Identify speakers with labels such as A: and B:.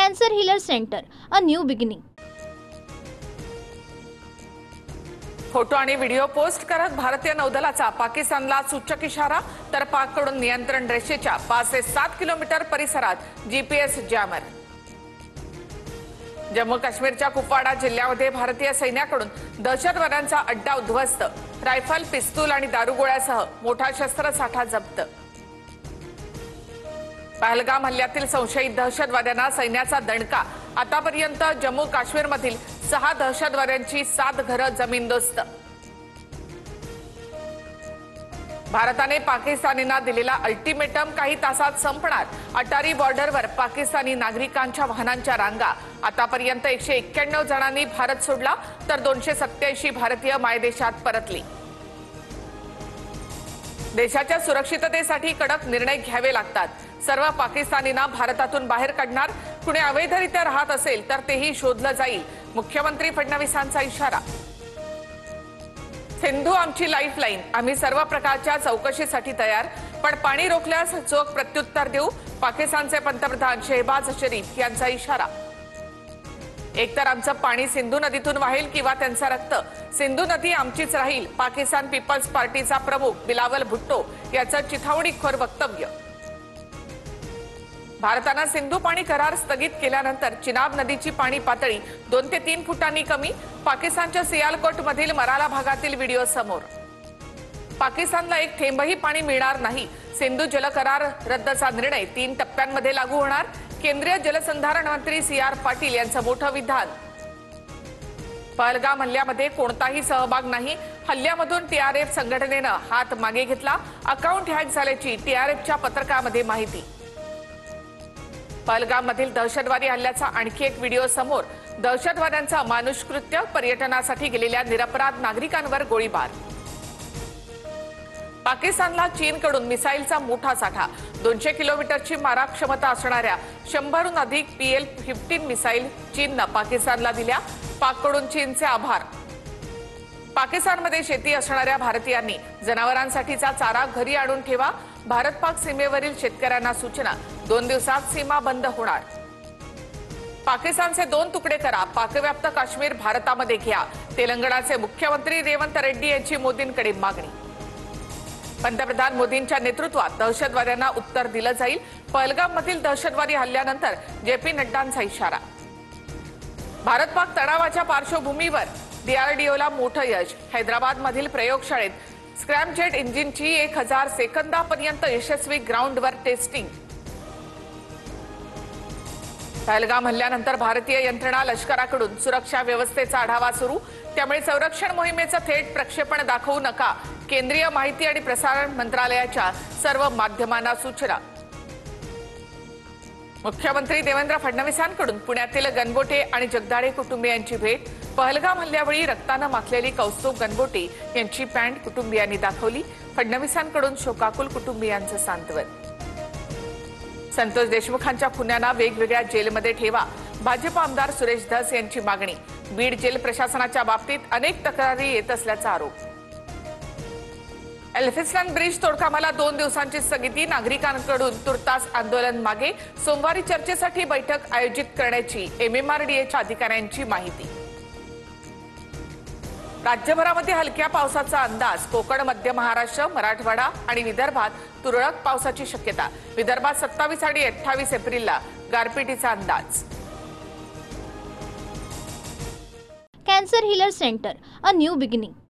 A: Cancer Healer Center, a new beginning.
B: Photo आणि video post करत भारतीय नौदलाचा पाकिस्तानला सूचक इशारा, तर पाककडून नियंत्रण रेषेच्या 5 ते 7 किलोमीटर परिसरात जीपीएस जॅमर. जम्मू काश्मीरच्या कुपवाडा जिल्ह्यामध्ये भारतीय सैन्याकडून दहशतवाद्यांचा अड्डा उद्ध्वस्त, रायफल, पिस्तूल आणि दारुगोळ्यासह मोठा शस्त्रसाठा जप्त. पहलगाम हल्ल्यातील संशयित दहशतवाद्यांना सैन्याचा दणका. आतापर्यंत जम्मू काश्मीरमधील 6 दहशतवाद्यांची 7 घरं जमीनदोस्त. भारताने पाकिस्तानींना दिलेला अल्टिमेटम काही तासात संपणार. अटारी बॉर्डरवर पाकिस्तानी नागरिकांच्या वाहनांच्या रांगा. आतापर्यंत 191 जणांनी भारत सोडला, तर 287 भारतीय मायदेशात परतली. देशाच्या सुरक्षिततेसाठी कडक निर्णय घ्यावे लागतात. सर्व पाकिस्तानींना भारतातून बाहेर काढणार. कुणी अवैधरित्या राहत असेल तर तेही शोधलं जाईल. मुख्यमंत्री फडणवीसांचा इशारा. सिंधू आमची लाईफलाईन. आम्ही सर्व प्रकारच्या चौकशीसाठी तयार, पण पाणी रोखल्यास चोख प्रत्युत्तर देऊ. पाकिस्तानचे पंतप्रधान शहबाज शरीफ यांचा इशारा. एकतर आमचं पाणी सिंधू नदीतून वाहेल किंवा त्यांचं रक्त. सिंधू नदी आमचीच राहील. पाकिस्तान पीपल्स पार्टीचा प्रमुख बिलावल भुट्टो याचं चिथावणीखोर वक्तव्य. भारतानं सिंधू पाणी करार स्थगित केल्यानंतर चिनाब नदीची पाणी पातळी 2 ते 3 फुटांनी कमी. पाकिस्तानच्या सियालकोटमधील मराला भागातील व्हिडिओ समोर. पाकिस्तानला एक थेंबही पाणी मिळणार नाही. सिंधू जलकरार रद्दचा निर्णय 3 टप्प्यांमध्ये लागू होणार. केंद्रीय जलसंधारण मंत्री CR पाटील यांचं मोठं विधान. पहलगाम हल्ल्यामध्ये कोणताही सहभाग नाही. हल्ल्यामधून TRF संघटनेनं हात मागे घेतला. अकाउंट हॅक झाल्याची TRFच्या पत्रकामध्ये माहिती. पहलगाममधील दहशतवादी हल्ल्याचा आणखी एक व्हिडिओ समोर. दहशतवाद्यांचं अमानुषकृत्य. पर्यटनासाठी गेलेल्या निरपराध नागरिकांवर गोळीबार. पाकिस्तानला चीनकडून मिसाईलचा मोठा साठा. 200 किलोमीटरची मारा क्षमता असणाऱ्या 100हून अधिक PL-15 मिसाईल चीननं पाकिस्तानला दिल्या. पाककडून चीनचे आभार. पाकिस्तानमध्ये शेती असणाऱ्या भारतीयांनी जनावरांसाठीचा चारा घरी आणून ठेवा. भारत-पाक सीमेवरील शेतकऱ्यांना सूचना. 2 दिवसात सीमा बंद होणार. पाकिस्तानचे 2 तुकडे करा. पाकव्याप्त काश्मीर भारतामध्ये घ्या. तेलंगणाचे मुख्यमंत्री रेवंत रेड्डी यांची मोदींकडे मागणी. पंतप्रधान मोदींच्या नेतृत्वात दहशतवाद्यांना उत्तर दिलं जाईल. पहलगाममधील दहशतवादी हल्ल्यानंतर JP नड्डांचा इशारा. भारत-पाक तणावाच्या पार्श्वभूमीवर DRDOला मोठं यश. हैदराबादमधील प्रयोगशाळेत स्क्रॅमजेट इंजिनची 1000 सेकंदापर्यंत यशस्वी ग्राउंडवर टेस्टिंग. पहलगाम हल्ल्यानंतर भारतीय यंत्रणा लष्कराकडून सुरक्षा व्यवस्थेचा आढावा सुरू. त्यामुळे संरक्षण मोहिमेचं थेट प्रक्षेपण दाखवू नका. केंद्रीय माहिती आणि प्रसारण मंत्रालयाच्या सर्व माध्यमांना सूचना. मुख्यमंत्री देवेंद्र फडणवीसांकडून पुण्यातील गणबोटे आणि जगदाळे कुटुंबियांची भेट. पहलगाम हल्ल्यावेळी रक्तानं माखलेली कौस्तुभ गणबोटे यांची पॅन्ट कुटुंबियांनी दाखवली. फडणवीसांकडून शोकाकुल कुटुंबियांचं सांत्वन. संतोष देशमुखांच्या खुन्यांना वेगवेगळ्या जेलमध्ये ठेवा. भाजप आमदार सुरेश धस यांची मागणी. बीड जेल प्रशासनाच्या बाबतीत अनेक तक्रारी येत असल्याचा आरोप. एल्फिन्स्टन ब्रिज तोडकामाला 2 दिवसांची स्थगिती. नागरिकांकडून तुर्तास आंदोलन मागे. सोमवारी चर्चेसाठी बैठक आयोजित करण्याची MMRDAच्या अधिकाऱ्यांची माहिती. राज्यभरामध्ये हलक्या पावसाचा अंदाज. कोकण, मध्य महाराष्ट्र, मराठवाडा आणि विदर्भात तुरळक पावसाची शक्यता. विदर्भात 27 आणि 28 एप्रिलला गारपिटीचा अंदाज.
A: Cancer Healer Center, a new beginning.